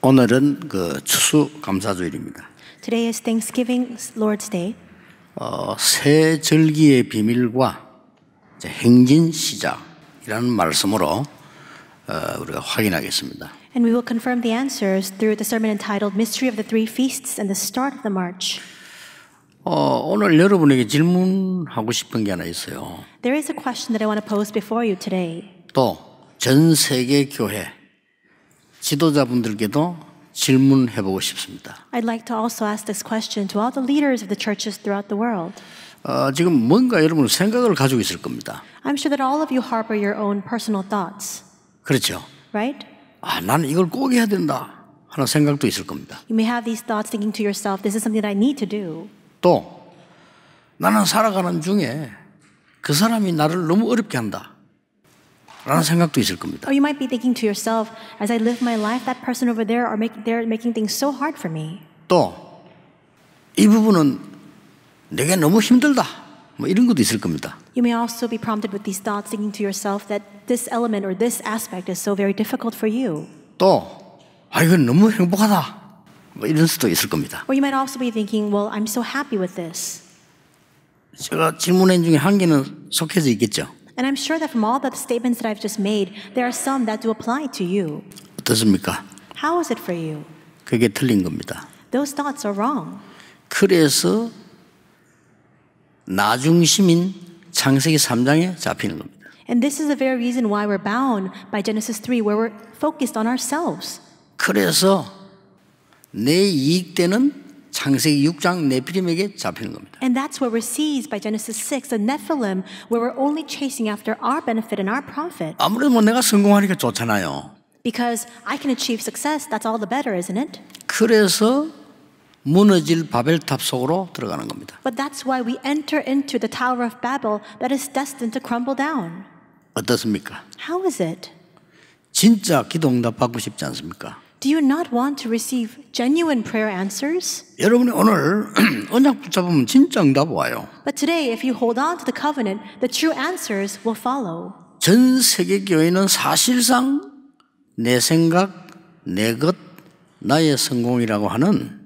오늘은 그 추수감사주일입니다. Today is Thanksgiving Lord's Day. 새 절기의 비밀과 이제 행진 시작이라는 말씀으로 우리가 확인하겠습니다. And we will confirm the answers through the sermon entitled Mystery of the Three Feasts and the Start of the March. 오늘 여러분에게 질문하고 싶은 게 하나 있어요. There is a question that I want to pose before you today. 또 전 세계 교회 지도자분들께도 질문해보고 싶습니다. I'd like to also ask this question to all the leaders of the churches throughout the world. 지금 뭔가 여러분 생각을 가지고 있을 겁니다. I'm sure that all of you harbor your own personal thoughts, 그렇죠? right? 나는 이걸 꼭 해야 된다 하는 생각도 있을 겁니다. You may have these thoughts thinking to yourself, this is something that I need to do. 또 나는 살아가는 중에 그 사람이 나를 너무 어렵게 한다 라는 생각도 있을 겁니다. Or you might be thinking to yourself, as I live my life, that person over there they're making things so hard for me. 또 이 부분은 내게 너무 힘들다 뭐 이런 것도 있을 겁니다. You may also be prompted with these thoughts thinking to yourself that this element or this aspect is so very difficult for you. 또 이건 너무 행복하다 뭐 이런 수도 있을 겁니다. Or you might also be thinking, well, I'm so happy with this. 제가 질문한 중에 한 개는 속해져 있겠죠. And I'm sure that from all the statements that I've just made, there are some that do apply to you. 어떻습니까? How is it for you? 그게 틀린 겁니다. Those thoughts are wrong. 그래서 나중심인 창세기 3장에 잡히는 겁니다. And this is the very reason why we're bound by Genesis 3, where we're focused on ourselves. 그래서 내 이익되는 창세기 6장 네피림에게 잡히는 겁니다. And that's where we're seized by Genesis 6, the Nephilim, where we're only chasing after our benefit and our profit. 아무래도 뭐 내가 성공하니까 좋잖아요. Because I can achieve success, that's all the better, isn't it? 그래서 무너질 바벨탑 속으로 들어가는 겁니다. But that's why we enter into the Tower of Babel that is destined to crumble down. 어떻습니까? How is it? 진짜 기도 응답 받고 싶지 않습니까? Do you not want to receive genuine prayer answers? 여러분이 오늘 언약 붙잡으면 진짜 응답 와요. But today, if you hold on to the covenant, the true answers will follow. 전 세계 교회는 사실상 내 생각, 내 것, 나의 성공이라고 하는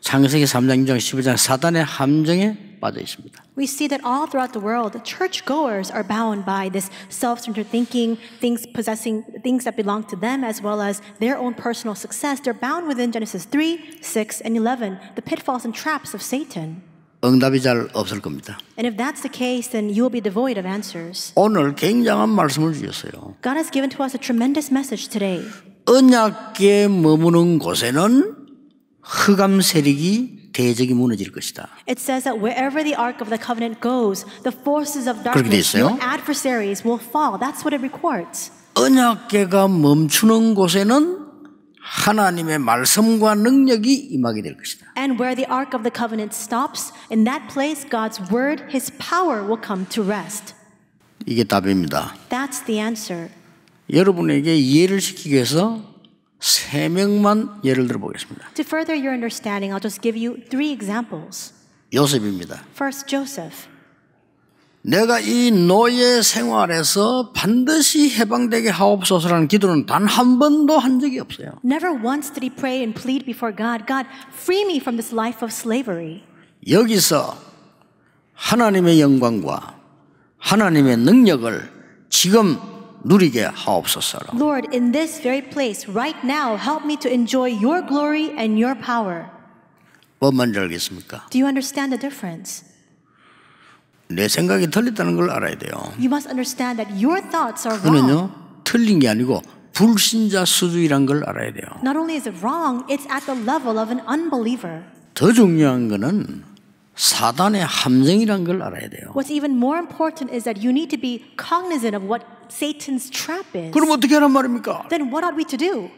창세기 3장, 2장, 15장 사단의 함정에 빠져 있습니다. We see that all throughout the world, churchgoers are bound by this self-centered thinking, possessing things that belong to them, as well as their own personal success. They're bound within Genesis 3, 6, and 11, the pitfalls and traps of Satan. 응답이 잘 없을 겁니다. And if that's the case, then you will be devoid of answers. 오늘 굉장한 말씀을 주셨어요. God has given to us a tremendous message today. 언약궤 머무는 곳에는 흑암 세력이 대적이 무너질 것이다. It says that wherever the Ark of the Covenant goes, the forces of darkness, your adversaries, will fall. That's what it records. 언약궤가 멈추는 곳에는 하나님의 말씀과 능력이 임하게 될 것이다. And where the Ark of the Covenant stops, in that place God's word, His power will come to rest. 이게 답입니다. That's the answer. 여러분에게 이해를 시키기 위해서 세 명만 예를 들어 보겠습니다. To further your understanding, I'll just give you 3 examples. 요셉입니다. First, Joseph. 내가 이 노예 생활에서 반드시 해방되게 하옵소서라는 기도는 단 한 번도 한 적이 없어요. Never once did he pray and plead before God, God, free me from this life of slavery. 여기서 하나님의 영광과 하나님의 능력을 지금 누리게 하옵소서. Lord, in this very place, right now, help me to enjoy your glory and your power. 뭔 말인지 알겠습니까? Do you understand the difference? 내 생각이 틀렸다는 걸 알아야 돼요. You must understand that your thoughts are wrong. 그는요, 틀린 게 아니고 불신자 수준이란 걸 알아야 돼요. Not only is it wrong, it's at the level of an unbeliever. 더 중요한 거는 사단의 함정이란 걸 알아야 돼요. What's even more important is that you need to be cognizant of what Satan's trap is. 그럼 어떻게 하란 말입니까? Then what ought we to do?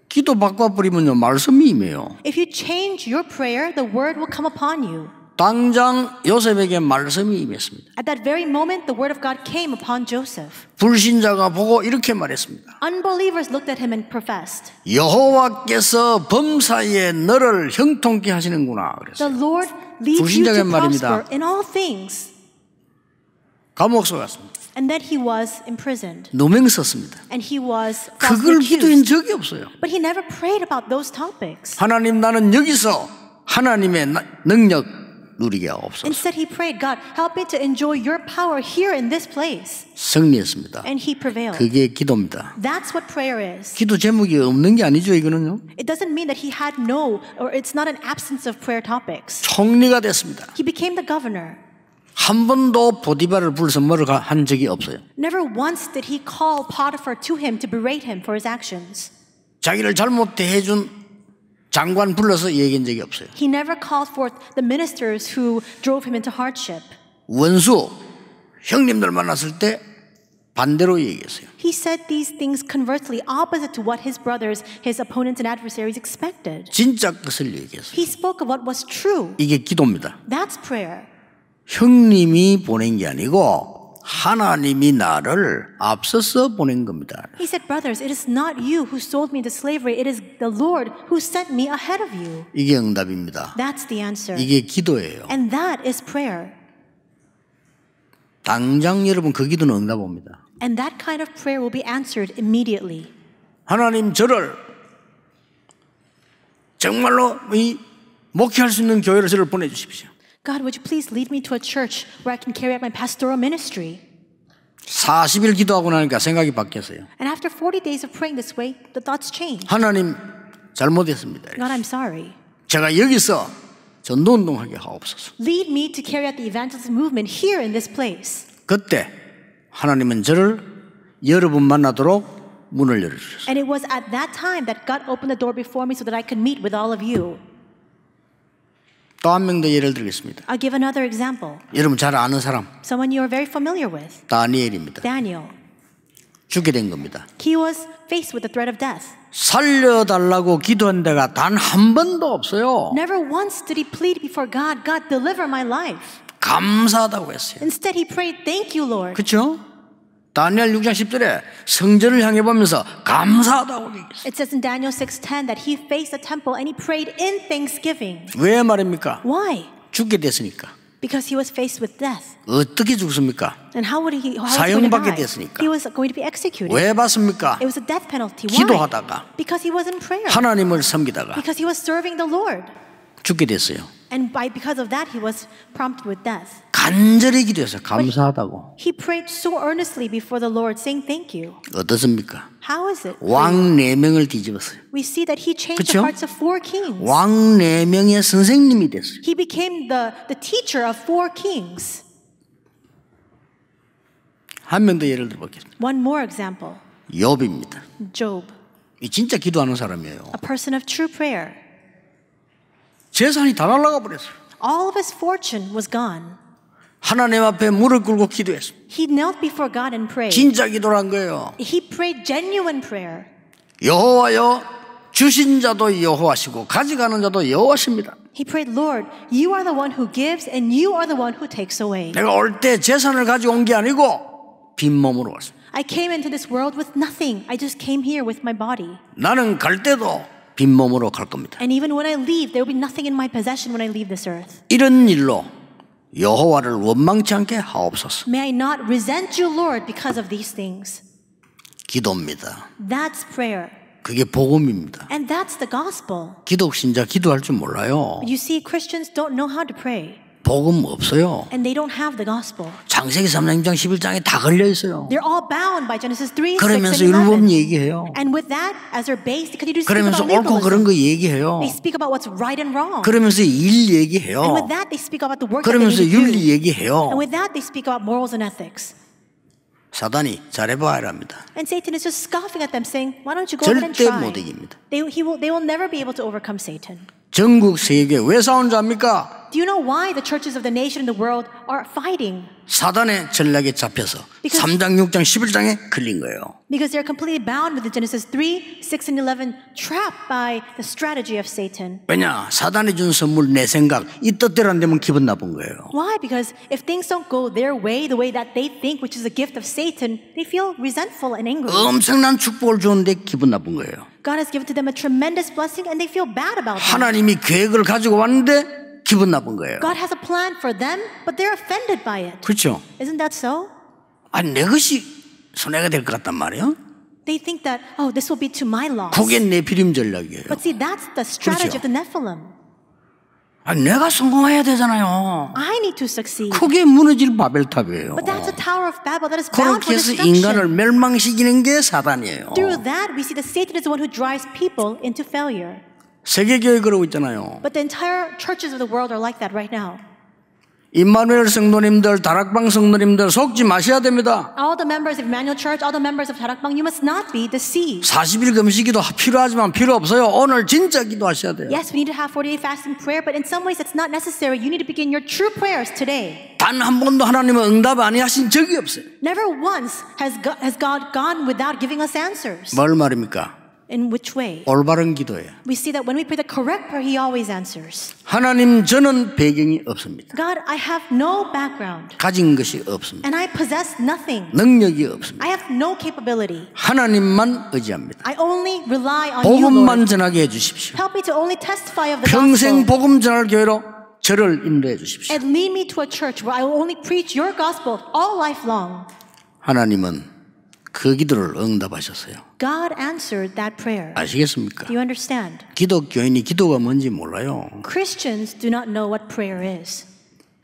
기도 바꿔버리면요, 말씀이 임해요. If you change your prayer, the word will come upon you. 당장 요셉에게 말씀이 임했습니다. At that very moment, the word of God came upon Joseph. 불신자가 보고 이렇게 말했습니다. Unbelievers looked at him and professed, 여호와께서 범사에 너를 형통케 하시는구나. The 그랬어요. Lord leads you to 불신자의 말입니다. prosper in all things. 감옥 속 갔습니다. And then he was imprisoned. 누명 썼습니다. And he was 그걸 falsely 기도한 accused. 적이 없어요. But he never prayed about those topics. 하나님 나는 여기서 하나님의 능력 누리게 하옵소서. Instead, he prayed, God, help me to enjoy your power here in this place. 승리했습니다. And he prevailed. 그게 기도입니다. That's what prayer is. 기도 제목이 없는 게 아니죠, 이거는요. It doesn't mean that he had no, or it's not an absence of prayer topics. 총리가 됐습니다. He became the governor. 한 번도 보디발을 불러서 뭐를 한 적이 없어요. Never once did he call Potiphar to him to berate him for his actions. 자기를 잘못 대해준 장관 불러서 얘기한 적이 없어요. He never called forth the ministers who drove him into hardship. 원수, 형님들 만났을 때 반대로 얘기했어요. He said these things conversely, opposite to what his brothers, his opponents and adversaries expected. 진짜 것을 얘기했어요. He spoke of what was true. 이게 기도입니다. That's prayer. 형님이 보낸 게 아니고 하나님이 나를 앞서서 보낸 겁니다. He said, brothers, it is not you who sold me into slavery. It is the Lord who sent me ahead of you. 이게 응답입니다. That's the answer. 이게 기도예요. And that is prayer. 당장 여러분 그 기도는 응답 옵니다. And that kind of prayer will be answered immediately. 하나님 저를 정말로 이 목회할 수 있는 교회로 저를 보내주십시오. God, would you please lead me to a church where I can carry out my pastoral ministry? 40일 기도하고 나니까 생각이 바뀌었어요. And after 40 days of praying this way, the thoughts changed. 하나님 잘못했습니다. God, I'm sorry. 제가 여기서 전도운동하게 하옵소서. Lead me to carry out the evangelism movement here in this place. 그때 하나님은 저를 여러분 만나도록 문을 열어주셨어요. And it was at that time that God opened the door before me so that I could meet with all of you. 또 한 명 더 예를 들겠습니다. I'll give another example. 여러분 잘 아는 사람 Someone you are very familiar with, 다니엘입니다. Daniel. 죽게 된 겁니다. He was faced with the threat of death. 살려달라고 기도한 데가 단 한 번도 없어요. Never once did he plead before God, God, deliver my life. 감사하다고 했어요. Instead, he prayed, thank you, Lord. 그렇죠? 다니엘 6장 10절에 성전을 향해 보면서 감사하다고 얘기했어요. It says in Daniel 6:10 that he faced the temple and he prayed in thanksgiving. 왜 말입니까? Why? 죽게 됐으니까. Because he was faced with death. 어떻게 죽습니까? And how was he going to 사형받게 die? 됐으니까. He was going to be executed. 왜 받습니까? It was a death penalty. Why? 기도하다가 Because he was in prayer. 하나님을 섬기다가 Because he was serving the Lord. 죽게 됐어요. And because of that, he was prompted with death. 간절히 기도해서 감사하다고. He prayed so earnestly before the Lord, saying thank you. 어떻습니까? How is it? 왕 4명을 뒤집었어요. We see that he changed 그쵸? the hearts of 4 kings. 왕 4명의 선생님이 됐어요. He became the teacher of 4 kings. 한 명 더 예를 들어보겠습니다. One more example. 욥입니다. Job, 이 진짜 기도하는 사람이에요. a person of true prayer. 재산이 다 날아가 버렸어요. All of his fortune was gone. 하나님 앞에 무릎 꿇고 기도했어요. He knelt before God and prayed. 진짜 기도란 거예요. He prayed genuine prayer. 여호와여, 주신 자도 여호와시고 가져가는 자도 여호와십니다. He prayed, Lord, you are the one who gives and you are the one who takes away. 내가 올 때 재산을 가지고 온 게 아니고 빈몸으로 왔어요. I came into this world with nothing. I just came here with my body. 나는 갈 때도 빈몸으로 갈 겁니다. And even when I leave, there will be nothing in my possession when I leave this earth. 이런 일로 여호와를 원망치 않게 하옵소서. May I not resent you, Lord, because of these things. 기도입니다. That's prayer. 그게 복음입니다. And that's the gospel. 기독신자 기도할 줄 몰라요. You see, Christians don't know how to pray. 복음 없어요. And they don't have the gospel. 창세기 3장 6장 11장에 다 걸려 있어요. They're all bound by Genesis 3, 6, 그러면서 and 11. 율법 얘기해요. And with that as their base, they continue to speak 그러면서 about 옳고 그런 legalism. 거 얘기해요. They speak about what's right and wrong. 그러면서 일 얘기해요. And with that, they speak about the work that they 그러면서 need to do. 윤리 얘기해요. And with that, they speak about morals and ethics. 사단이 잘해봐야 합니다. And Satan is just scoffing at them, saying, "Why don't you go ahead and 절대 try?" 못 이깁니다. They will never be able to overcome Satan. 전국 세계 왜 싸우는 줄 압니까? Do you know why the churches of the nation and the world are fighting? 사단의 전략에 잡혀서 Because- 3장 6장 11장에 걸린 거예요. Because they're completely bound with the Genesis 3, 6, and 11, trapped by the strategy of Satan. 왜냐? 사단이 준 선물 내 생각 이 뜻대로 안 되면 기분 나쁜 거예요. Why? Because if things don't go their way, the way that they think, which is a gift of Satan, they feel resentful and angry. 엄청난 축복을 주는데 기분 나쁜 거예요. God has given to them a tremendous blessing and they feel bad about that. 하나님이 계획을 가지고 왔는데 기분 나쁜 거예요. God has a plan for them, but they're offended by it. 그렇죠? Isn't that so? 아니 내 것이 손해가 될 것 같단 말이에요. They think that, oh, this will be to my loss. 그게 네피림 전략이에요. But see, that's the strategy 그렇죠. of the Nephilim. 아니 내가 성공해야 되잖아요. I need to succeed. 그게 무너질 바벨탑이에요. But that's a Tower of Babel that is bound 그렇게 for 해서 인간을 destruction. 멸망시키는 게 사단이에요. Through that, we see that Satan is the one who drives people into failure. 세계교회 그러고 있잖아요. But the entire churches of the world are like that right now. 임마누엘 성도님들, 다락방 성도님들 속지 마셔야 됩니다. All the members of Emmanuel Church, all the members of Tarakbang, you must not be deceived. 40일 금식기도 필요하지만 필요 없어요. 오늘 진짜 기도하셔야 돼요. Yes, we need to have 48 fasting prayer, but in some ways it's not necessary. You need to begin your true prayers today. 단 한 번도 하나님은 응답 안 하신 적이 없어요. Never once has God gone without giving us answers. 뭘 말입니까? In which way? 올바른 기도예요. We see that when we pray the correct prayer, He always answers. 하나님 저는 배경이 없습니다. God, I have no background, 가진 것이 없습니다. and I possess nothing. 능력이 없습니다. I have no capability. 하나님만 의지합니다. I only rely on you, 복음만 Lord. 전하게 해주십시오. Help me to only testify of the 평생 gospel. 복음 전할 교회로 저를 인도해 주십시오. And lead me to a church where I will only preach your gospel all life long. 하나님은 그 기도를 응답하셨어요. God answered that prayer. 아시겠습니까? Do you understand? 기독교인이 기도가 뭔지 몰라요. Christians do not know what prayer is.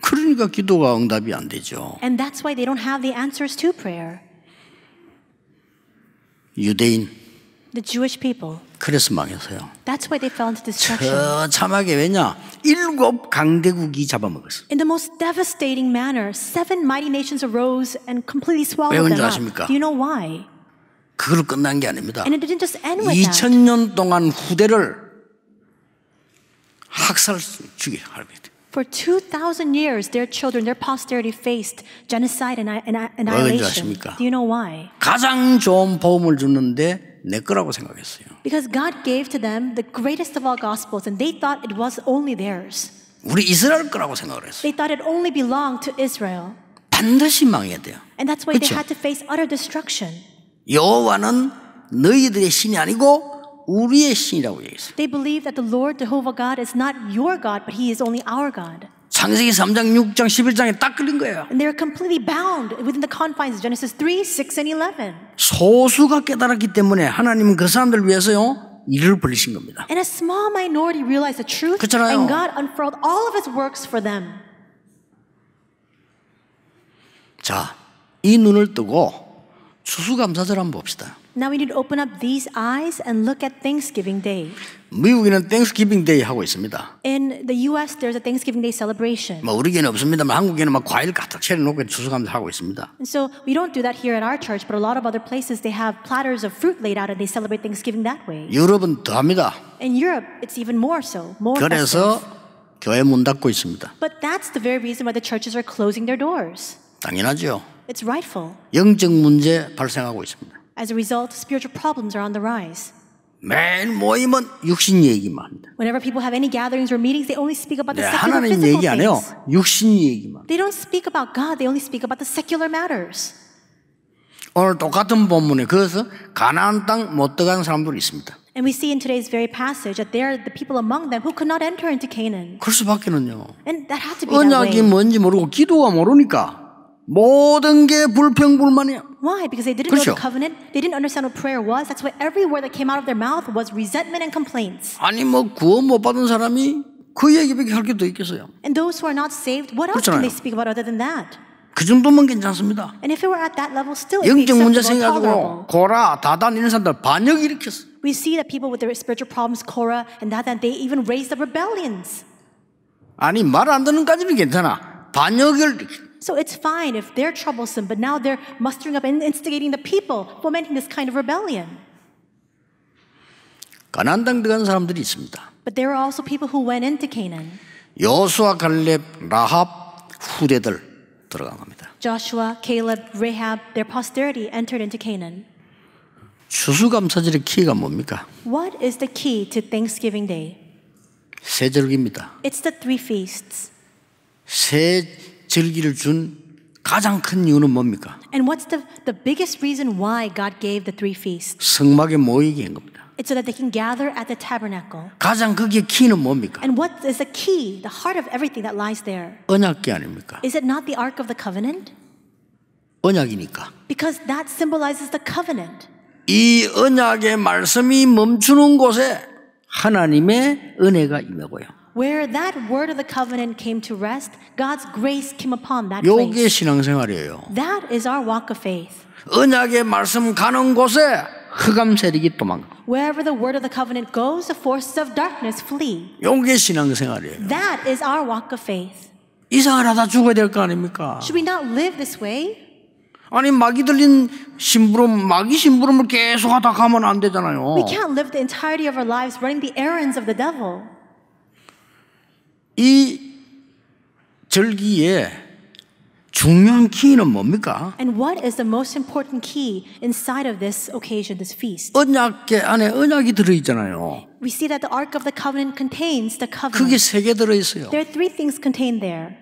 그러니까 기도가 응답이 안 되죠. And that's why they don't have the answers to prayer. 유대인 The Jewish people. 그래서 망했어요. That's why they fell into destruction. 처참하게 왜냐? 7 강대국이 잡아먹었어요. In the most devastating manner, 7 mighty nations arose and completely swallowed 왜 them 그런지 up. 아십니까? Do you know why? 그걸로 끝난 게 아닙니다. And it didn't just end with that. 2000년 동안 후대를 학살 죽이게 하는 거예요. For 2,000 years, their children, their posterity faced genocide and 왠지 annihilation. 아십니까? Do you know why? 가장 좋은 복음을 줬는데 내 거라고 생각했어요. Because God gave to them the greatest of all gospels, and they thought it was only theirs. 우리 이스라엘 거라고 생각을 했어요. They thought it only belonged to Israel. 반드시 망해야 돼요. And that's why they 그렇죠? had to face utter destruction. 여호와는 너희들의 신이 아니고 우리의 신이라고 얘기했어요. They believe that the Lord, Jehovah God, is not your God, but He is only our God. 창세기 3장, 6장, 11장에 딱 걸린 거예요. And they're completely bound within the confines of Genesis 3, 6, and 11. 소수가 깨달았기 때문에 하나님은 그 사람들을 위해서요 일을 벌리신 겁니다. And a small minority realized the truth, 그렇잖아요. and God unfurled all of His works for them. 자, 이 눈을 뜨고 추수감사절 한번 봅시다. Now we need to open up these eyes and look at Thanksgiving Day. 미국에는 땡스기빙 데이 하고 있습니다. In the U.S., there's a Thanksgiving Day celebration. 뭐 우리에는 없습니다만 한국에는 막 과일 가득 채워놓고 추수감사 하고 있습니다. And so we don't do that here at our church, but a lot of other places, they have platters of fruit laid out and they celebrate Thanksgiving that way. 유럽은 더합니다. In Europe, it's even more so, more 그래서 festive. 교회 문 닫고 있습니다. But that's the very reason why the churches are closing their doors. 당연하죠. It's rightful. 영적 문제 발생하고 있습니다. As a result, spiritual problems are on the rise. 매일 모이면 육신 얘기만 합니다. Whenever people have any gatherings or meetings, they only speak about the 네, secular 하나님 physical 얘기 안 해요. things. 육신 얘기만. They don't speak about God, they only speak about the secular matters. 오늘 똑같은 본문에 그래서 가나안 땅 못 들어간 사람들이 있습니다. And we see in today's very passage that there are the people among them who could not enter into Canaan. 그럴 수밖에는요. And that had to be that 언약이 way. 뭔지 모르고 기도가 모르니까 모든 게 불평불만이야. Why? Because they didn't know 그렇죠. the covenant. They didn't understand what prayer was. That's why every word that came out of their mouth was resentment and complaints. 아니 뭐 구원 못 받은 사람이 그 얘기밖에 할 게 더 있겠어요. And those who are not saved, what else can 그렇잖아요. they speak about other than that? 그 정도면 괜찮습니다. And if it were at that level, still it would be 영적 문제 acceptable and 생겨가지고 tolerable. 고라, 다단 이런 사람들 반역 일으켰어. We see that people with their spiritual problems, Korah and Dathan, they even raised the rebellions. 아니 말 안 듣는까지는 괜찮아. 반역을 So it's fine if they're troublesome, but now they're mustering up and instigating the people, fomenting this kind of rebellion. 가나안 땅 들어간 사람들이 있습니다. But there are also people who went into Canaan. 여호수아, 갈렙, 라합 후대들 들어간 겁니다. Joshua, Caleb, Rahab, their posterity entered into Canaan. 추수감사절의 키가 뭡니까? What is the key to Thanksgiving Day? 세 절기입니다. It's the 3 feasts. 세 절기를 준 가장 큰 이유는 뭡니까? And what's the biggest reason why God gave the 3 feasts? 성막에 모이게 한 겁니다. It's so that they can gather at the tabernacle. 가장 거기에 키는 뭡니까? And what is the key, the heart of everything that lies there? 언약궤 아닙니까? Is it not the Ark of the Covenant? 언약이니까. Because that symbolizes the covenant. 이 언약의 말씀이 멈추는 곳에 하나님의 은혜가 임하고요. Where that word of the covenant came to rest, God's grace came upon that 요게 place. 신앙생활이에요. That is our walk of faith. 언약의 말씀 가는 곳에 흑암 세력이 도망가. Wherever the word of the covenant goes, the forces of darkness flee. 요게 신앙생활이에요. That is our walk of faith. 이상을 하다 죽어야 될 거 아닙니까? Should we not live this way? 아니 마귀 들린 심부름, 마귀 심부름을 계속 하다 가면 안 되잖아요. We can't live the entirety of our lives running the errands of the devil. 이 절기에 중요한 키는 뭡니까? And what is the most important key inside of this occasion, this feast? 언약궤 안에 언약이 들어있잖아요. We see that the Ark of the Covenant contains the 그게 covenant. 3개 들어있어요. There are 3 things contained there.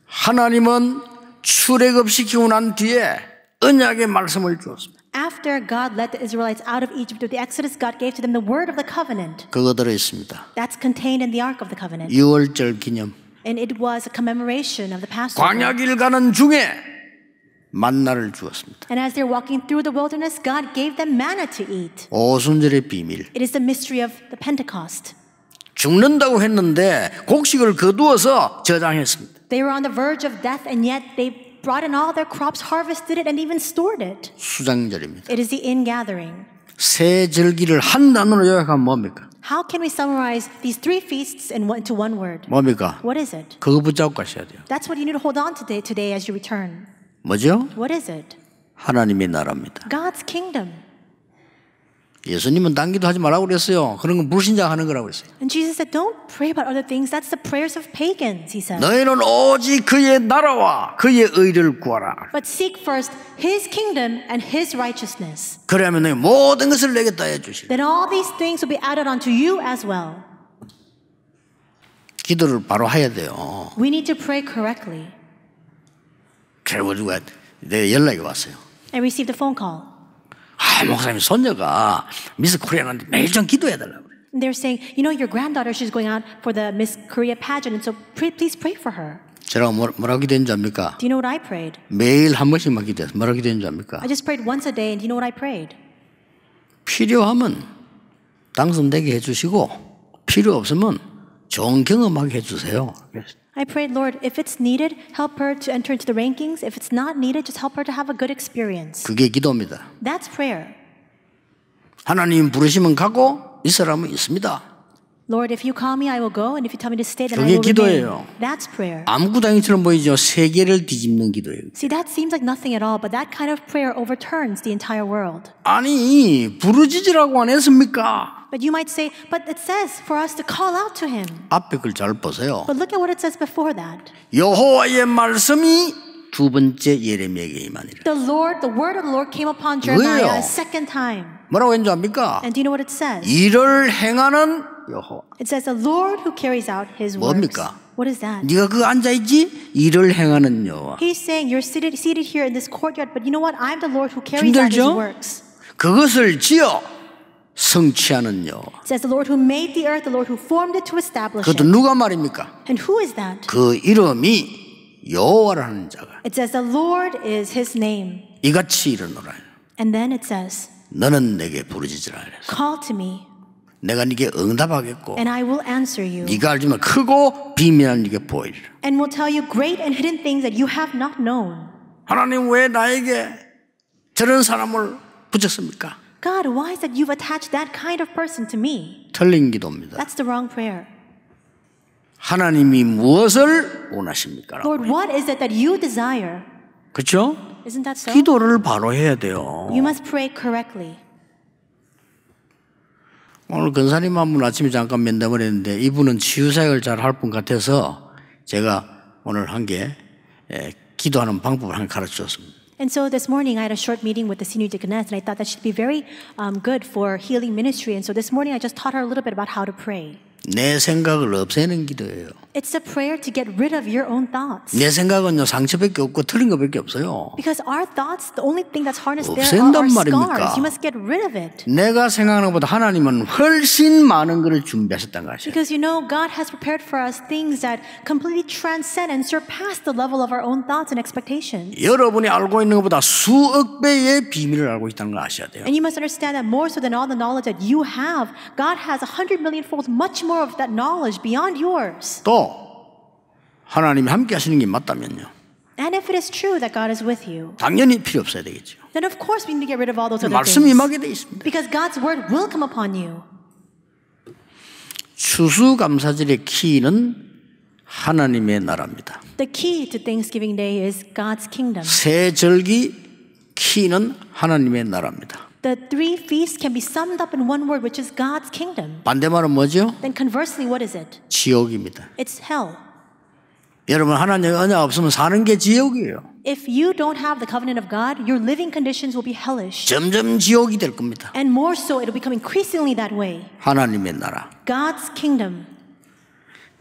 하나님은 출애굽시키고 난 뒤에 언약의 말씀을 주었습니다. After God led the Israelites out of Egypt with the Exodus, God gave to them the word of the covenant. 그거 들어있습니다. That's contained in the Ark of the Covenant. 6월절 기념. And it was a commemoration of the Passover. 광야길 가는 중에 만나를 주었습니다. And as they're walking through the wilderness, God gave them manna to eat. 오순절의 비밀. It is the mystery of the Pentecost. 죽는다고 했는데 곡식을 거두어서 저장했습니다. They were on the verge of death, and yet they brought in all their crops, harvested it, and even stored it. 수장절입니다. It is the ingathering. 세 절기를 한 단어로 요약하면 뭡니까? How can we summarize these 3 feasts into one word? 뭡니까? What is it? 그거 붙잡고 가셔야 돼요. That's what you need to hold on to today as you return. 뭐죠? What is it? 하나님의 나라입니다. God's kingdom. 예수님은 딴 기도 하지 말라고 그랬어요. 그런 건 불신자하는 거라고 그랬어요. And Jesus said, don't pray about other things. That's the prayers of pagans, he said. 너희는 오직 그의 나라와 그의 의를 구하라. But seek first his kingdom and his righteousness. 그러면 너희 모든 것을 내겠다 해주시라. Then all these things will be added onto you as well. 기도를 바로 해야 돼요. We need to pray correctly. 그리고 누가 내 연락이 왔어요. I received a phone call. 목사님 손녀가 미스 코리아 하는데 매일 좀 기도해 달라고. And they're saying, you know, your granddaughter, she's going out for the Miss Korea pageant, and so please pray for her. 제가 뭐라고 기도했는 줄 압니까? Do you know what I prayed? 매일 한 번씩만 기도해서 뭐라고 기도했는 줄 압니까? I just prayed once a day, and do you know what I prayed? 필요하면 당선되게 해주시고 필요 없으면 좋은 경험하게 해주세요. I prayed, Lord, if it's needed, help her to enter into the rankings. If it's not needed, just help her to have a good experience. 그게 기도입니다. That's prayer. 하나님 부르시면 가고 이 사람은 있습니다. Lord, if you call me, I will go, and if you tell me to stay, then I 그게 will remain. 기도예요. That's prayer. 아무구당이처럼 보이죠. 세계를 뒤집는 기도예요. See, that seems like nothing at all, but that kind of prayer overturns the entire world. 아니 부르짖으라고 안 했습니까? But you might say, but it says for us to call out to him. 앞에 걸 잘 보세요. But look at what it says before that. 여호와의 말씀이 두 번째 예레미야에게 임하니라. The word of the Lord came upon Jeremiah a second time. 뭐라고 했는지 압니까? And do you know what it says? 일을 행하는 여호와. It says the Lord who carries out his works. 뭡니까? What is that? 네가 그 앉아있지? 일을 행하는 여호와. He's saying you're seated here in this courtyard, but you know what? I'm the Lord who carries out his 힘들죠? works. 그것을 지어 성취하는 여호와. It says the Lord who made the earth, the Lord who formed it to establish 그것도 it. 누가 말입니까? And who is that? 그 이름이 여호와라는 자가 It says the Lord is his name. 이같이 이르노라. And then it says, 너는 내게 부르짖으라 하랬어. call to me, 내가 네게 응답하겠고 and I will answer you, 네가 알지만 크고 비밀한 네게 보이리라. and will tell you great and hidden things that you have not known. 하나님 왜 나에게 저런 사람을 붙였습니까? God, why is that you've attached that kind of person to me? 틀린 기도입니다. That's the wrong prayer. 하나님이 무엇을 원하십니까? Lord, what is it that you desire? 그렇죠? Isn't that so? 기도를 바로 해야 돼요. You must pray correctly. 오늘 근사님 한 분 아침에 잠깐 면담을 했는데 이분은 치유사역을 잘 할 분 같아서 제가 오늘 한 게 기도하는 방법을 한 가르쳤습니다. And so this morning I had a short meeting with the senior deaconess, and I thought that should be very good for healing ministry. And so this morning I just taught her a little bit about how to pray. 내 생각을 없애는 기도예요. It's a prayer to get rid of your own thoughts. 내 생각은요 상처밖에 없고 틀린 것밖에 없어요. Because our thoughts, the only thing that's harnessed there 없앤단 are 말입니까? scars. You must get rid of it. 내가 생각하는 것보다 하나님은 훨씬 많은 것을 준비하셨다는 것이에요. Because you know, God has prepared for us things that completely transcend and surpass the level of our own thoughts and expectations. 여러분이 알고 있는 것보다 수억 배의 비밀을 알고 있다는 걸 아셔야 돼요. And you must understand that more so than all the knowledge that you have, God has 100 millionfold much more of that knowledge beyond yours. 또 하나님이 함께 하시는 게 맞다면요. And if it is true that God is with you, 당연히 필요 없어야 되겠죠. then of course we need to get rid of all those other 말씀이 things. 임하게 돼 있습니다. Because God's word will come upon you. 추수감사절의 키는 하나님의 나라입니다. The key to Thanksgiving Day is God's kingdom. 새 절기 키는 하나님의 나라입니다. The three feasts can be summed up in one word, which is God's kingdom. 반대말은 뭐죠? Then conversely, what is it? 지옥입니다. It's hell. 여러분 하나님의 언약 없으면 사는 게 지옥이에요. If you don't have the covenant of God, your living conditions will be hellish. 점점 지옥이 될 겁니다. And more so, it will become increasingly that way. 하나님의 나라. God's kingdom.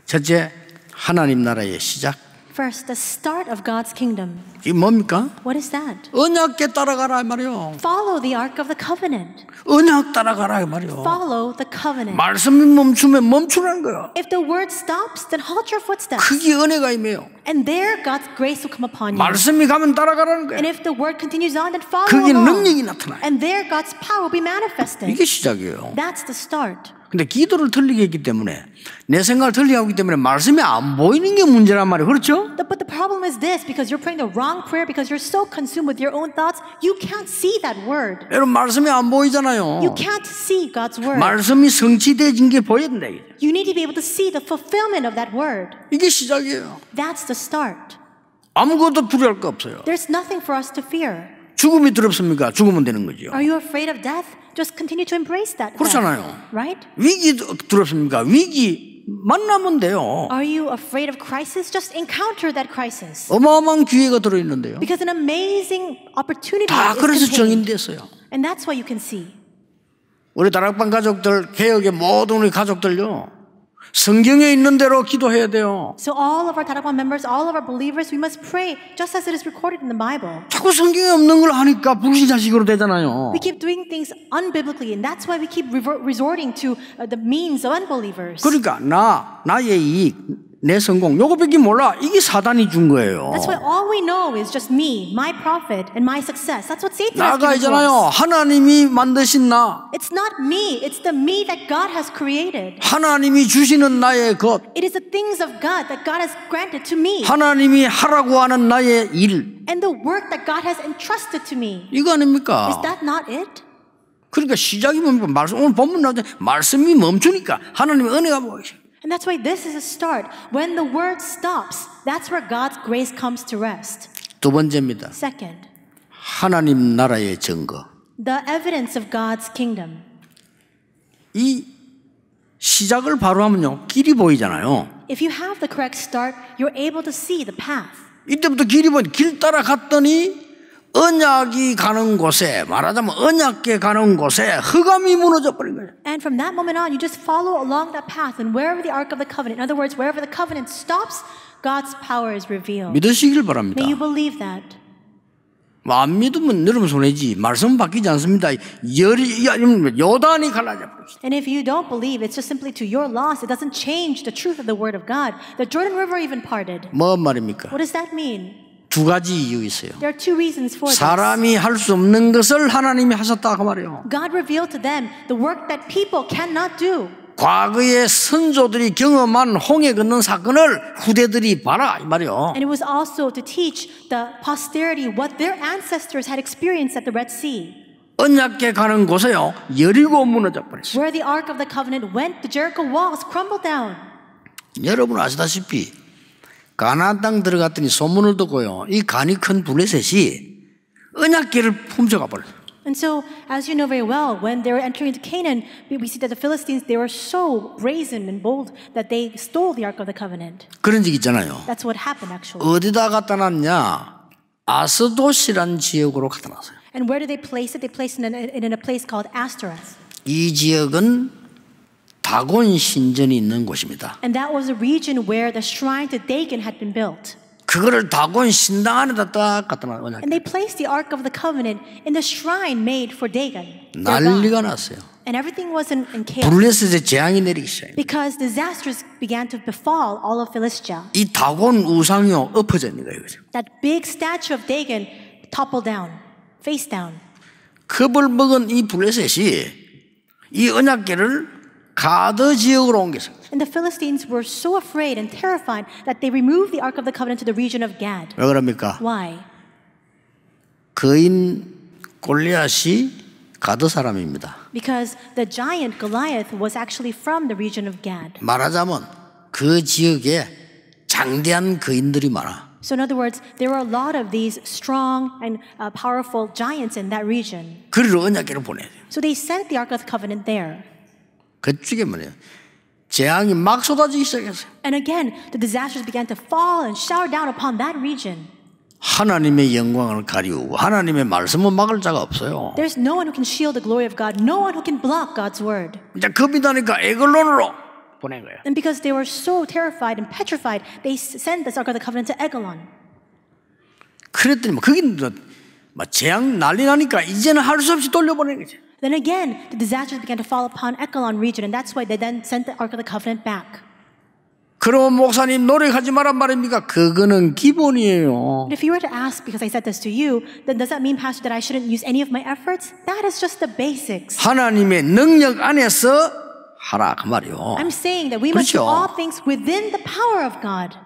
첫째, 하나님 나라의 시작. First, the start of God's kingdom. 이게 뭡니까? What is that? 언약궤 따라가라 말이요. Follow the ark of the covenant. 언약 따라가라 말이요. Follow the covenant. 말씀이 멈추면 멈추라는 거예요. If the word stops, then halt your footsteps. 그게 은혜가 임해요. And there, God's grace will come upon you. 말씀이 가면 따라가라는 And 거예요. if the word continues on, then follow 그게 along. 능력이 나타나요. And there, God's power will be manifested. 이게 시작이에요. That's the start. 근데 기도를 틀리게 했기 때문에 내 생각을 틀리게 하기 때문에 말씀이 안 보이는 게 문제란 말이에요. 그렇죠? But the problem is this, because you're praying the wrong prayer, because you're so consumed with your own thoughts, you can't see that word. 여러분 말씀이 안 보이잖아요. You can't see God's word. 말씀이 성취되어진 게 보여야 된다. You need to be able to see the fulfillment of that word. 이게 시작이에요. That's the start. 아무것도 두려울 거 없어요. There's nothing for us to fear. 죽음이 두렵습니까? 죽으면 되는 거죠. Are you afraid of death? Just continue to embrace that. 그렇잖아요. Right? 위기 두렵습니까? 위기 만나면 돼요. Are you afraid of crisis? Just encounter that crisis. 어마어마한 기회가 들어있는데요. Because an amazing opportunity 다 is 그래서 contained. 정인됐어요. And that's what you can see. 우리 다락방 가족들, 개혁의 모든 우리 가족들요. 성경에 있는 대로 기도해야 돼요. So all of our Tarakwan members, all of our believers, we must pray just as it is recorded in the Bible. 자꾸 성경에 없는 걸 하니까 불신자식으로 되잖아요. We keep doing things unbiblically, and that's why we keep resorting to the means of unbelievers. 그러니까 나의 이익, 내 성공, 요거밖에 몰라. 이게 사단이 준 거예요. That's why all we know is just me, my profit, and my success. That's what Satan has 나가 given to 있잖아요. us. 하나님이 만드신 나. It's not me, it's the me that God has created. 하나님이 주시는 나의 것. It is the things of God that God has granted to me. 하나님이 하라고 하는 나의 일. And the work that God has entrusted to me. 이거 아닙니까? Is that not it? 그러니까 시작이 뭡니까? 말씀, 오늘 본문 나오잖아요. 말씀이 멈추니까 하나님의 은혜가 보이죠. And that's why this is a start. When the word stops, that's where God's grace comes to rest. 두 번째입니다. Second, 하나님 나라의 증거. the evidence of God's kingdom. 이 시작을 바로 하면요. 길이 보이잖아요. If you have the correct start, you're able to see the path. 이때부터 길이 보니 길 따라 갔더니 언약이 가는 곳에 말하자면 언약궤 가는 곳에 흑암이 무너져 버린 거예요. And from that moment on, you just follow along that path. And wherever the Ark of the Covenant, in other words, wherever the covenant stops, God's power is revealed. 믿으시길 바랍니다. May you believe that. 안 믿으면 여러분 손해지. 말씀 바뀌지 않습니다. 요단이 갈라져 버렸어요. And if you don't believe, it's just simply to your loss. It doesn't change the truth of the Word of God. The Jordan River even parted. 뭔 말입니까? What does that mean? 두 가지 이유 있어요. There are two reasons for this. 사람이 할 수 없는 것을 하나님이 하셨다 그 말이에요. God revealed to them the work that people cannot do. 과거의 선조들이 경험한 홍해 건넌 사건을 후대들이 봐라 이 말이에요. And it was also to teach the posterity what their ancestors had experienced at the Red Sea. 언약궤 가는 곳에요. 여리고 무너져 버렸어요. Where the Ark of the Covenant went, the Jericho walls crumbled down. 여러분 아시다시피 가나안 땅 들어갔더니 소문을 듣고요. 이 간이 큰 블레셋이 언약궤를 훔쳐가 버렸어요. And so, as you know very well, when they were entering into Canaan, we see that the Philistines, they were so brazen and bold that they stole the Ark of the Covenant. 그런 적 있잖아요. That's what happened, actually. 어디다 갖다 놨냐? 아스돗이란 지역으로 갖다 놨어요. And where did they place it? They placed it in a place called Ashtaroth. 이 지역은 다곤 신전이 있는 곳입니다. And that was the region where the shrine to Dagon had been built. 그거를 다곤 신당 안에다 딱 갖다 놔. And they placed the Ark of the Covenant in the shrine made for Dagon. their god. 난리가 났어요. And everything was in chaos. 블레셋에 재앙이 내리기 시작합니다. Because disasters began to befall all of Philistia. 이 다곤 우상이요 엎어져 있는 거예요. That big statue of Dagon toppled down, face down. 겁을 먹은 이 블레셋이 이 언약궤를 가드 지역으로 옮겼어요. And the Philistines were so afraid and terrified that they removed the Ark of the Covenant to the region of Gad. 왜 그럽니까? Why? 거인 골리앗이 가드 사람입니다. Because the giant Goliath was actually from the region of Gad. 말하자면 그 지역에 장대한 거인들이 많아. So in other words, there were a lot of these strong and powerful giants in that region. 그리로 언약궤를 보내야 돼요. So they sent the Ark of the Covenant there. 그쪽에 뭐예요? 재앙이 막 쏟아지기 시작했어요. And again, the disasters began to fall and shower down upon that region. 하나님의 영광을 가리우고 하나님의 말씀은 막을 자가 없어요. There's no one who can shield the glory of God, no one who can block God's word. 이제 겁이 나니까 에글론으로 보낸 거예요. And because they were so terrified and petrified, they sent this Ark of the Covenant to Eglon. 그랬더니 거긴 재앙 난리 나니까 이제는 할 수 없이 돌려보낸 거죠. Then again, the disasters began to fall upon Eglon region, and that's why they then sent the Ark of the Covenant back. 그러면 목사님 노력하지 말란 말입니까? 그거는 기본이에요. But if you were to ask, because I said this to you, then does that mean, Pastor, that I shouldn't use any of my efforts? That is just the basics. 하나님의 능력 안에서 하라 그 말이요. I'm saying that we must do 그렇죠. all things within the power of God.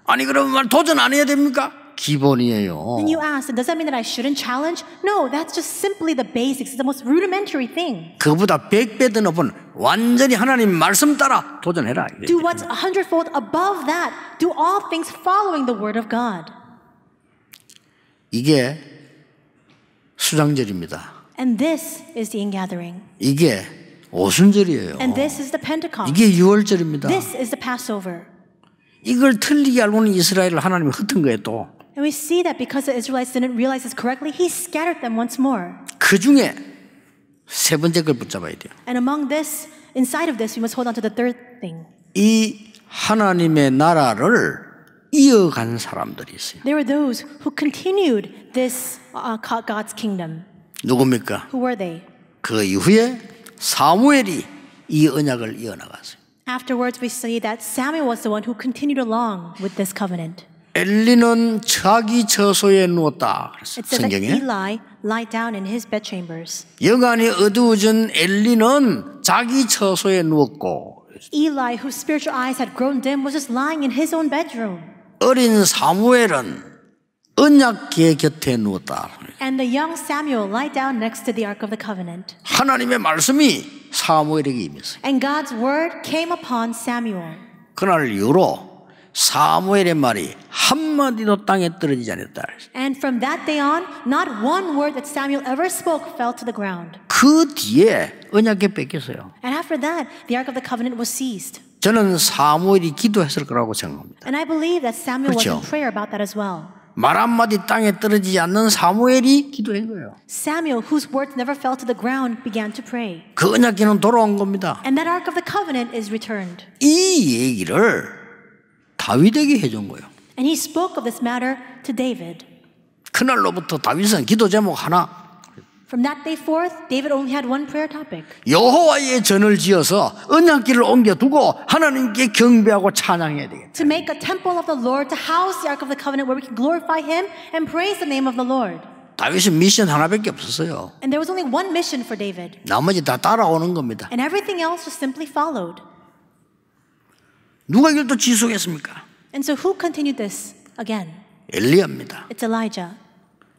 아니 그러면 도전 안 해야 됩니까? 기본이에요. And you ask, does that mean that I shouldn't challenge? No, that's just simply the basics. It's the most rudimentary thing. 그보다 100배 더 높은 완전히 하나님 말씀 따라 도전해라. Do what's 100-fold above that. Do all things following the word of God. 이게 수장절입니다. And this is the ingathering. 이게 오순절이에요. And this is the Pentecost. 이게 유월절입니다. This is the Passover. 이걸 틀리게 알고는 이스라엘을 하나님이 흩은 거예요 또. And we see that because the Israelites didn't realize this correctly, he scattered them once more. 그 중에 세 번째 걸 붙잡아야 돼요. And among this, inside of this, we must hold on to the third thing. 이 하나님의 나라를 이어간 사람들이 있어요. There were those who continued this God's kingdom. 누굽니까? Who were they? 그 이후에 사무엘이 이 언약을 이어나갔어요. Afterwards, we see that Samuel was the one who continued along with this covenant. 엘리는 자기 처소에 누웠다. It says that 성경에 Eli lied down in his bedchambers. 여간이 어두워진 엘리는 자기 처소에 누웠고 Eli, whose spiritual eyes had grown dim, was just lying in his own bedroom. 어린 사무엘은 언약궤 곁에 누웠다. And the young Samuel lied down next to the Ark of the Covenant. 하나님의 말씀이 사무엘에게 임했어요. And God's word came upon Samuel. 그날 이후로 사무엘의 말이 한마디도 땅에 떨어지지 않았다. And from that day on, not one word that Samuel ever spoke fell to the ground. 그 뒤에 언약궤 뺏겼어요. And after that, the Ark of the Covenant was seized. 저는 사무엘이 기도했을 거라고 생각합니다. And I believe that Samuel was 그렇죠. in prayer about that as well. 말 한마디 땅에 떨어지지 않는 사무엘이 기도한 거예요. Samuel, whose words never fell to the ground, began to pray. 그 언약궤는 돌아온 겁니다. And that Ark of the Covenant is returned. 이 얘기를 다윗에게 해준 거예요. And he spoke of this matter to David. 그날로부터 다윗은 기도 제목 하나. From that day forth, David only had one prayer topic. 여호와의 전을 지어서 언약궤를 옮겨두고 하나님께 경배하고 찬양해야 되겠다. To make a temple of the Lord, to house the Ark of the Covenant where we can glorify Him and praise the name of the Lord. 다윗은 미션 하나밖에 없었어요. And there was only one mission for David. 나머지 다 따라오는 겁니다. And everything else just simply followed. 누가 이걸 또 지속했습니까? And so who continued this again? 엘리야입니다. It's Elijah.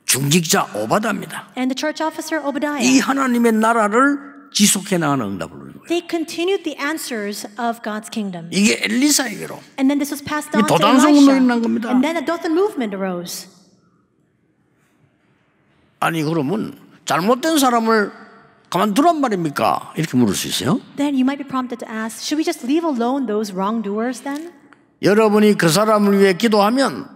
중직자 오바다입니다. And the church officer 이 Obadiah. 하나님의 나라를 지속해 나가는 응답을 누리는 거예요. They continued the answers of God's kingdom. 이게 엘리사에게로 And then this was passed on to 도단성 운동이 난 Elisha. 겁니다. And then a Dothan movement arose. 아니 그러면 잘못된 사람을 가만두란 말입니까? 이렇게 물을 수 있어요. Then you might be prompted to ask, should we just leave alone those wrongdoers then? 여러분이 그 사람을 위해 기도하면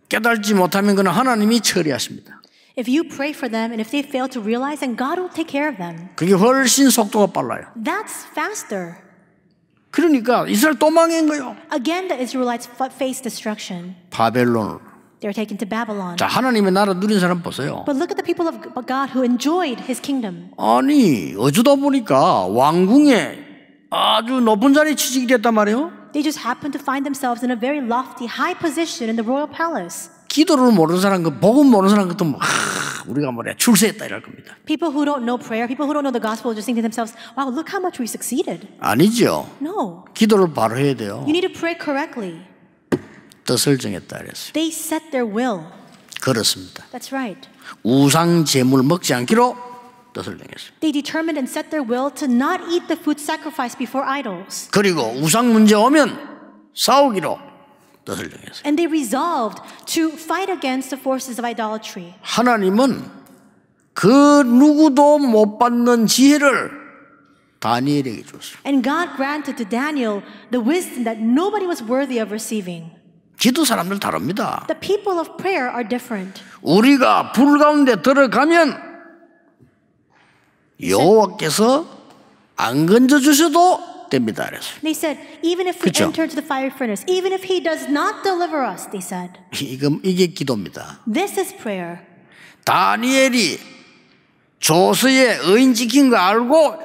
깨달지 못하면 그는 하나님이 처리하십니다. If you pray for them and if they fail to realize, then God will take care of them. 그게 훨씬 속도가 빨라요. That's faster. 그러니까 이스라엘 또 망한 거예요. Again, the Israelites faced destruction. 바벨론으로. They were taken to Babylon. 자, 하나님의 나라 누린 사람 보세요. But look at the people of God who enjoyed his kingdom. 아니 어쩌다 보니까 왕궁에 아주 높은 자리에 취직이 됐단 말이에요. They just happened to find themselves in a very lofty, high position in the royal palace. 기도를 모르는 사람, 복음 모르는 사람 같으면 우리가 뭐래 출세했다 이럴 겁니다. People who don't know prayer, people who don't know the gospel, just think to themselves, "Wow, look how much we succeeded." 아니죠. No, 기도를 바로 해야 돼요. you need to pray correctly. 뜻을 정했다 그랬어요. They set their will. 그렇습니다. That's right. 우상 제물 먹지 않기로 뜻을 정했어요. They determined and set their will to not eat the food sacrificed before idols. 그리고 우상 문제 오면 싸우기로 뜻을 정했어요. And they resolved to fight against the forces of idolatry. 하나님은 그 누구도 못 받는 지혜를 다니엘에게 줬어요. And God granted to Daniel the wisdom that nobody was worthy of receiving. 기도 사람들 다릅니다. The people of prayer are different. 우리가 불 가운데 들어가면 여호와께서 안 건져 주셔도 됩니다. 그래서 They said, even if we 그쵸? enter into the fire furnace, even if he does not deliver us, they said, 이게 기도입니다. this is prayer. 다니엘이 조서에 의인 지킨 거 알고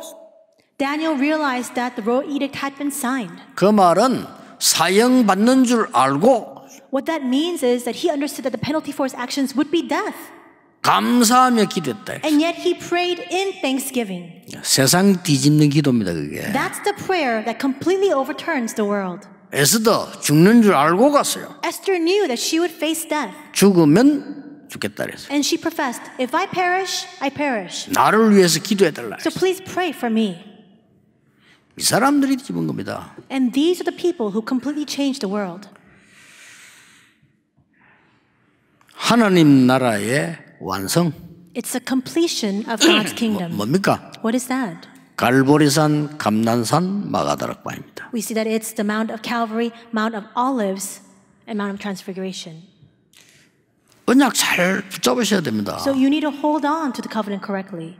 Daniel realized that the royal edict had been signed. 그 말은 사형 받는 줄 알고 What that means is that he understood that the penalty for his actions would be death. 감사하며 기도했다. And yet he prayed in thanksgiving. 세상 뒤집는 기도입니다. 그게. That's the prayer that completely overturns the world. 에스더 죽는 줄 알고 갔어요. Esther knew that she would face death. 죽으면 죽겠다 그랬어요. And she professed, if I perish, I perish. 나를 위해서 기도해달라. So please pray for me. 이 사람들이 뒤집은 겁니다. And these are the people who completely changed the world. 하나님 나라의 완성. It's the completion of God's kingdom. 뭡니까? What is that? 갈보리산, 감난산, 마가다락방입니다. We see that it's the Mount of Calvary, Mount of Olives, and Mount of Transfiguration. 언약 잘 붙잡으셔야 됩니다. So you need to hold on to the covenant correctly.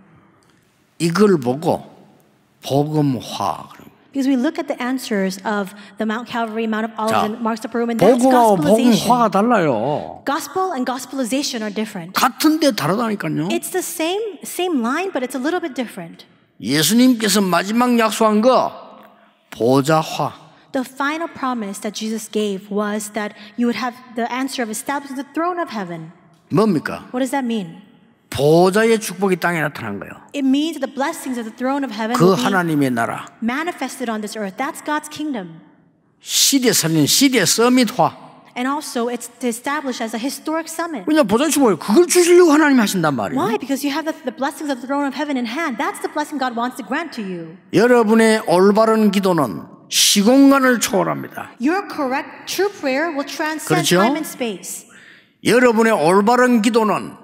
이걸 보고 복음화. Because we look at the answers of the Mount Calvary, Mount of Olives, 자, and Marks of Peru, and that's 복음하고 gospelization. 복음화가 달라요. Gospel and gospelization are different. 같은데 다르다니까요. It's the same line, but it's a little bit different. 예수님께서 마지막 약속한 거 보좌화. The final promise that Jesus gave was that you would have the answer of establishing the throne of heaven. 뭡니까? What does that mean? 보좌의 축복이 땅에 나타난 거예요. It means that the blessings of the throne of heaven 그 will be 하나님의 나라. manifested on this earth. That's God's kingdom. 시대 살린 시대 서밋화. And also, it's to establish as a historic summit. 왜냐 보좌의 축복을 그걸 주시려고 하나님이 하신단 말이에요. Why? Because you have the blessings of the throne of heaven in hand. That's the blessing God wants to grant to you. 여러분의 올바른 기도는 시공간을 초월합니다. Your correct, true prayer will transcend 그렇죠? time and space. 여러분의 올바른 기도는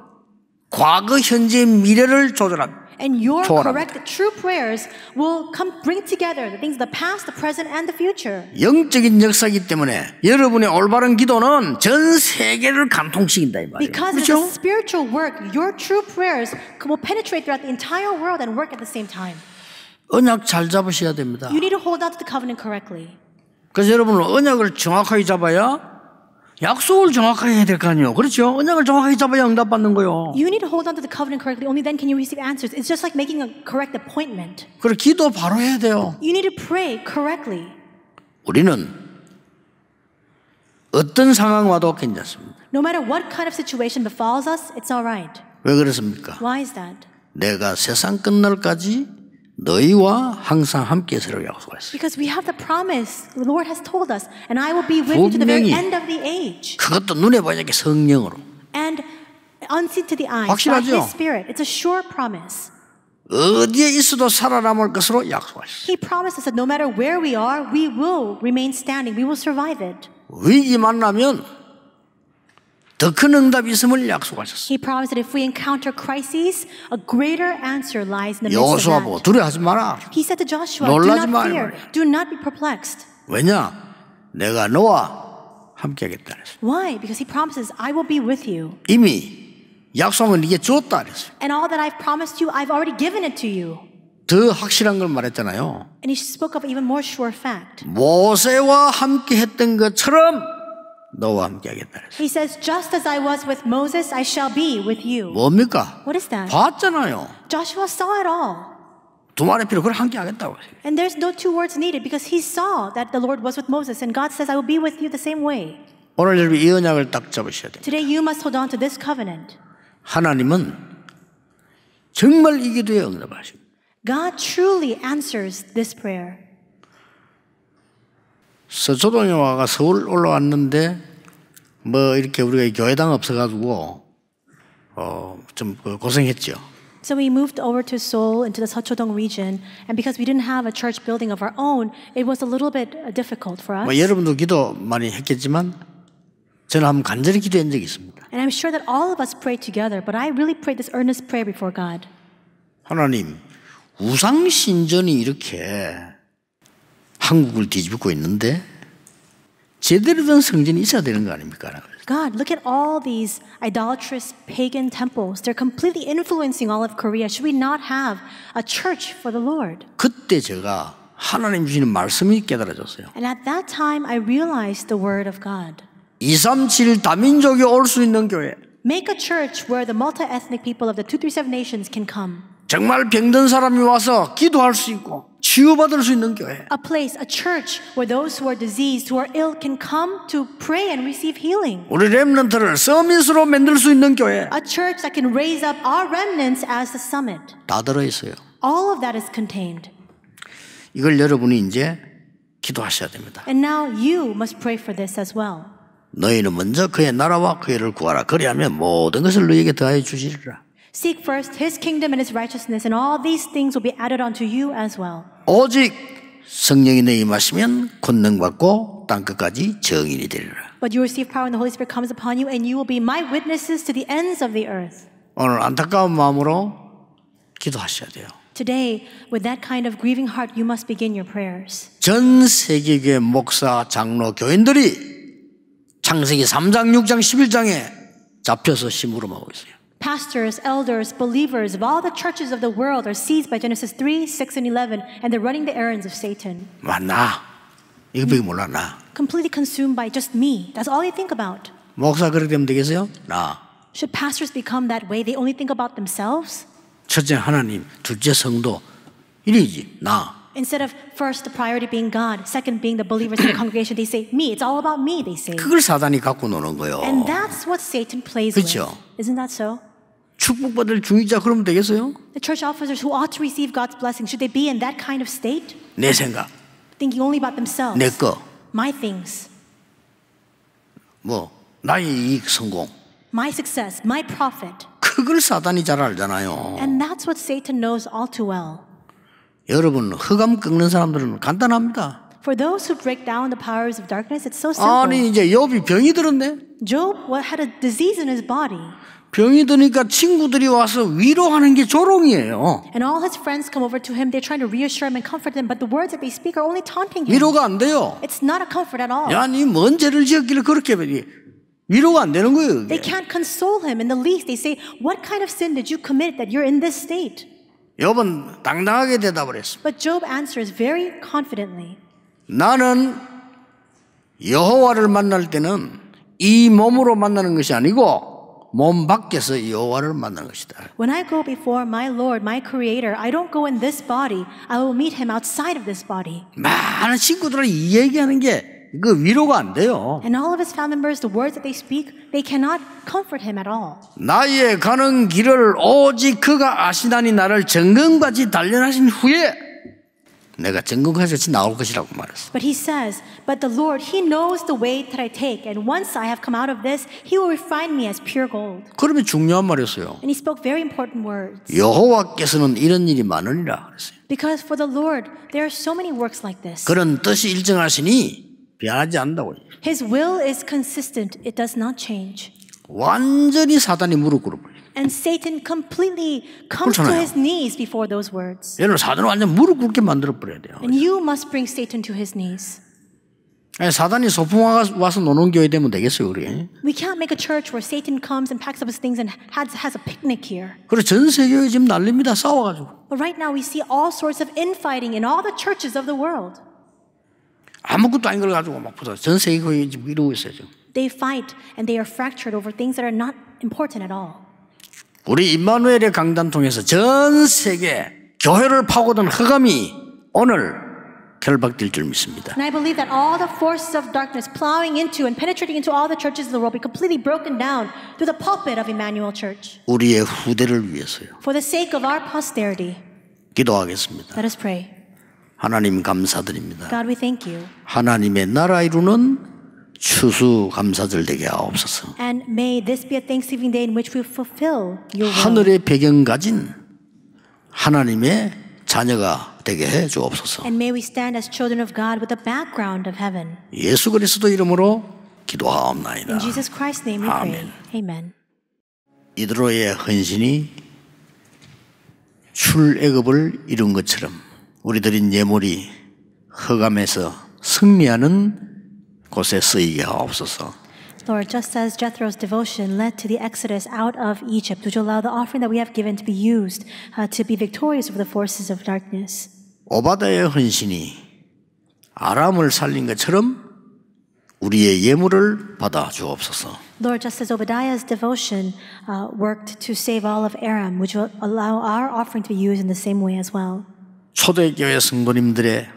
과거, 현재, 미래를 조절합니다. And your 초월합니다. correct, true prayers will bring together the things of the past, the present, and the future. 영적인 역사이기 때문에 여러분의 올바른 기도는 전 세계를 감통시킨다 이 말이에요. Because it's a spiritual work, your true prayers will penetrate throughout the entire world and work at the same time. 언약 잘 잡으셔야 됩니다. You need to hold on to the covenant correctly. 그래서 여러분은 언약을 정확하게 잡아야 약속을 정확하게 해야 될 거 아니에요. 그렇죠? 언약을 정확하게 잡아야 응답받는 거예요. You need to hold on to the covenant correctly. Only then can you receive answers. It's just like making a correct appointment. 그리고 기도 바로 해야 돼요. You need to pray correctly. 우리는 어떤 상황 와도 괜찮습니다. No matter what kind of situation befalls us, it's all right. 왜 그렇습니까? Why is that? 내가 세상 끝날까지 너희와 항상 함께 있으라고 약속했어요. Because we have the promise. The Lord has told us, and I will be with you to the very 분명히 end of the age. 그것도 눈에 보이게 성령으로. And unseen to the eyes, by 확실하죠? His Spirit. It's a sure promise. 어디에 있어도 살아남을 것으로 약속하셨어요. He promised us that no matter where we are, we will remain standing. We will survive it. 위기 만나면 더 큰 응답이 있음을 약속하셨어요. He promised that if we encounter crises, a greater answer lies in the midst of 여호수아 보고 that. 두려워하지 마라. He said to Joshua, do 놀라지 not 마, 이 fear, 말이야. do not be perplexed. 왜냐? 내가 너와 함께하겠다 그랬어요. Why? Because he promises, I will be with you. 이미 약속은 네게 줬다 그랬어요. And all that I've promised you, I've already given it to you. 더 확실한 걸 말했잖아요. And he spoke of even more sure fact. 모세와 함께 했던 것처럼 너와 함께 하겠다. He says, just as I was with Moses, I shall be with you. 뭡니까? What is that? 봤잖아요. Joshua saw it all. 두 말이 필요. 그걸 함께 하겠다고. And there's no two words needed because he saw that the Lord was with Moses and God says, I will be with you the same way. 오늘 여러분 이 언약을 딱 잡으셔야 돼요. Today you must hold on to this covenant. 하나님은 정말 이 기도에 응답하시고 God truly answers this prayer. 서초동에 와가 서울 올라왔는데 뭐 이렇게 우리가 교회당 없어가지고 좀 고생했죠. So we moved over to Seoul into the Seochodong region, and because we didn't have a church building of our own, it was a little bit difficult for us. 뭐 여러분도 기도 많이 했겠지만 저는 한번 간절히 기도한 적이 있습니다. And I'm sure that all of us prayed together, but I really prayed this earnest prayer before God. 하나님, 우상 신전이 이렇게 한국을 뒤집고 있는데 제대로 된 성전이 있어야 되는 거 아닙니까? God, look at all these idolatrous pagan temples. They're completely influencing all of Korea. Should we not have a church for the Lord? 그때 제가 하나님 주시는 말씀이 깨달아졌어요. And at that time, I realized the word of God. 237 다민족이 올 수 있는 교회. Make a church where the multi-ethnic people of the 237 nations can come. 정말 병든 사람이 와서 기도할 수 있고 치유받을 수 있는 교회. A place, a church where those who are diseased, who are ill can come to pray and receive healing. 우리 렘넌트를 서밋으로 만들 수 있는 교회. A church that can raise up our remnants as the summit. 다 들어있어요. All of that is contained. 이걸 여러분이 이제 기도하셔야 됩니다. And now you must pray for this as well. 너희는 먼저 그의 나라와 그의 의를 구하라. 그리하면 모든 것을 너희에게 더하여 주시리라. Seek first his kingdom and his righteousness, and all these things will be added onto you as well. 오직 성령이 너희 임하시면 권능 받고 땅 끝까지 증인이 되리라. But you receive power when the Holy Spirit comes upon you, and you will be my witnesses to the ends of the earth. 오늘 안타까운 마음으로 기도하셔야 돼요. Today, with that kind of grieving heart, you must begin your prayers. 전 세계교회 목사, 장로, 교인들이 창세기 3장, 6장, 11장에 잡혀서 심으로 먹고 있어요. Pastors, elders, believers of all the churches of the world are seized by Genesis 3, 6, and 11, and they're running the errands of Satan. 맞나? 이거밖에 몰라 나. Completely consumed by just me. That's all they think about. 목사 그렇게 되면 되겠어요? 나. Should pastors become that way? They only think about themselves? 첫째 하나님, 둘째 성도. 이리지 나. Instead of first the priority being God, second being the believers in the congregation, they say, me, it's all about me, they say. 그걸 사단이 갖고 노는 거예요. And that's what Satan plays 그렇죠? with. Isn't that so? 축복받을 중위자 그러면 되겠어요? The church officers who ought to receive God's blessing, should they be in that kind of state? 내 생각, Thinking only about themselves. 내 거, My things. 뭐 나의 이익 성공. My success. My profit. 그걸 사단이 잘 알잖아요. And that's what Satan knows all too well. 여러분 흑암 꺾는 사람들은 간단합니다. For those who break down the powers of darkness, it's so simple. 아니 이제 욥이 병이 들었네. Job had a disease in his body. 병이 드니까 친구들이 와서 위로하는 게 조롱이에요. And all his friends come over to him. They're trying to reassure him and comfort him. But the words that they speak are only taunting him. 위로가 안 돼요. It's not a comfort at all. 야, 니 뭔 죄를 지었길래 그렇게 위로가 안 되는 거예요. They can't console him in the least. They say, what kind of sin did you commit that you're in this state? 욥은 당당하게 대답을 했습니다. But Job answers very confidently. 나는 여호와를 만날 때는 이 몸으로 만나는 것이 아니고 몸 밖에서 여호와를 만나는 것이다. When I go before my Lord, my Creator, I don't go in this body. I will meet Him outside of this body. 많은 친구들은 이 얘기하는 게 그 위로가 안 돼요. And all of His family members, the words that they speak, they cannot comfort Him at all. 나의 가는 길을 오직 그가 아시나니 나를 정금같이 단련하신 후에 내가 정금같이 나올 것이라고 말했어. But He says, but the Lord, He knows the way that I take. And once I have come out of this, He will refine me as pure gold. 그러면 중요한 말이었어요. And He spoke very important words. 여호와께서는 이런 일이 많으니라 그랬어요. Because for the Lord, there are so many works like this. 그런 뜻이 일정하시니 변하지 않는다고. His will is consistent. It does not change. 완전히 사단이 무릎 꿇어버려요. And Satan completely comes to his knees before those words. 얘는 사단을 완전 무릎 꿇게 만들어버려야 돼요. And you must bring Satan to his knees. 아니, 사단이 소풍 와서 노는 교회 되면 되겠어요, 우리. We can't make a church where Satan comes and packs up his things and has a picnic here. 그래서 전 세계에 지금 난립니다, 싸워가지고. But right now we see all sorts of infighting in all the churches of the world. 아무것도 아닌 걸 가지고 막 붙어. 전 세계 교회 이러고 있어요 지금. They fight and they are fractured over things that are not important at all. 우리 임마누엘의 강단 통해서 전 세계 교회를 파고든 흑암이 오늘 결박될 줄 믿습니다. And I believe that all the forces of darkness plowing into and penetrating into all the churches of the world be completely broken down through the pulpit of Emmanuel Church. 우리의 후대를 위해서요. For the sake of our posterity, 기도하겠습니다. let us pray. 하나님 감사드립니다. God, we thank you. 하나님의 나라 이루는 추수 감사절 되게 하옵소서. And may this be a Thanksgiving day in which we fulfill your will. 하늘의 배경 가진 하나님의 자녀가 되게 해 주옵소서. And may we stand as children of God with the background of heaven. 예수 그리스도 이름으로 기도하옵나이다. In Jesus Christ's name we pray. 아멘. Amen. 이드로의 헌신이 출애굽을 이룬 것처럼 우리들인 예물이 흑암에서 승리하는 곳에 쓰이게 하옵소서. Lord, just as Jethro's devotion led to the exodus out of Egypt, would you allow the offering that we have given to be used to be victorious over the forces of darkness? 오바다의 헌신이 아람을 살린 것처럼 우리의 예물을 받아 주옵소서. Lord, just as Obadiah's devotion worked to save all of Aram, would you allow our offering to be used in the same way as well? 초대교회 성도님들의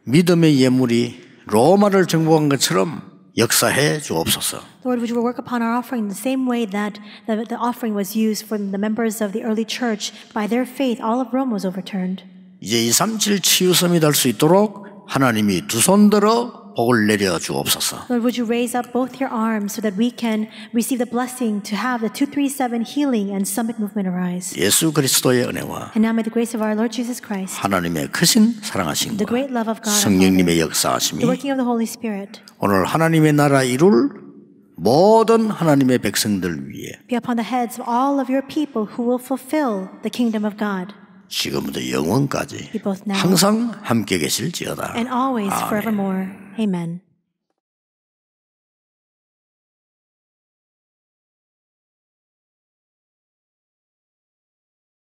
믿음의 예물이 로마를 정복한 것처럼 역사해 주옵소서. Lord, would you work upon our offering in the same way that the offering was used from the members of the early church. By their faith, all of Rome was overturned. 이제 237 치유섬이 될 수 있도록 하나님이 두 손 들어 복을 내려 주옵소서. Lord, would you raise up both your arms so that we can receive the blessing to have the 237 healing and summit movement arise. 예수 그리스도의 은혜와 And now may the grace of our Lord Jesus Christ, 하나님의 크신 the 사랑하심과 great love of God, our 성령님의 Father, 역사하심이 the working of the Holy Spirit, 오늘 하나님의 나라 이룰 모든 하나님의 백성들 위해 be upon the heads of all of your people who will fulfill the kingdom of God, 지금부터 영원까지 be both now 항상 함께 계실지어다. and always 아멘. forevermore. Amen.